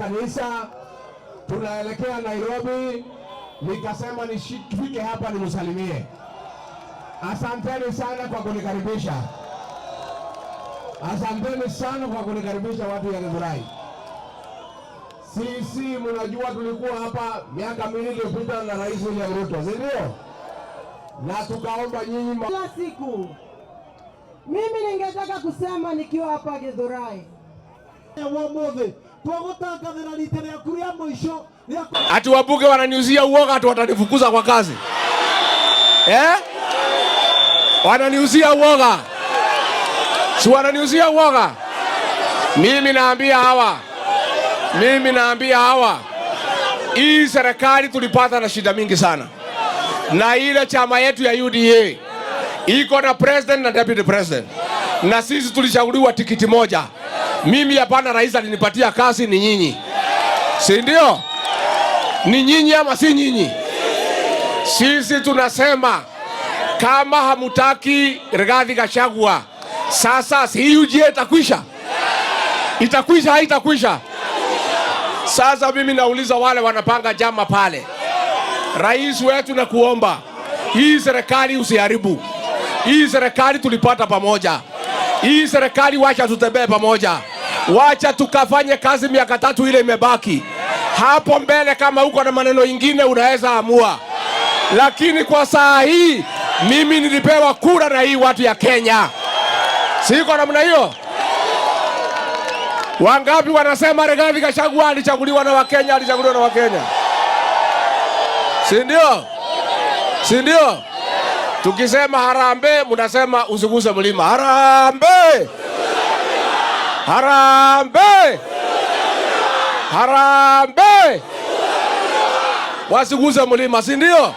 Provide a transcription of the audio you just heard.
kanisa, tunaelekea Nairobi, nikasema nifike hapa nimsalimie. Asanteni sana kwa kunikaribisha. Asanteni sana kwa kunikaribisha watu ya Githurai. Sisi mnajua tulikuwa hapa miaka miwili iliyopita na Rais William Ruto, si ndio? Na tukaomba nyinyi kila siku. Mimi ningetaka kusema nikiwa hapa Githurai. Ati wabunge wananiuzia uoga, ati watanifukuza kwa kazi. Wananiuzia uoga. Si wananiuzia uoga. Mimi naambia hawa, hii serikali tulipata na shida mingi sana. Na ile chama yetu ya UDA iko na president na deputy president. Na sisi tulichaguliwa tikiti moja. Mimi hapana, rais alinipatia kazi, ni nyinyi. Si ndio? Ni nyinyi ama si nyinyi? Sisi tunasema kama hamutaki Rigathi Gachagua, sasa si UDA itakwisha. Itakwisha haitakwisha? Sasa mimi nauliza wale wanapanga jama pale, rais wetu, na kuomba hii serikali usiharibu. Hii serikali tulipata pamoja. Hii serikali wacha tutembee pamoja. Wacha tukafanye kazi miaka 3 ile imebaki. Hapo mbele kama uko na maneno ingine unaweza amua. Lakini kwa saa hii mimi nilipewa kura na hii watu ya Kenya. Siko namna hiyo. Wangapi wanasema Rigathi Gachagua alichaguliwa na Wakenya, alichaguliwa na Wakenya? Si ndio? Si ndio? Tukisema harambee, mnasema usiguze mlima. Harambee! Harambee! Harambee! Wasiguze mlima, si ndio?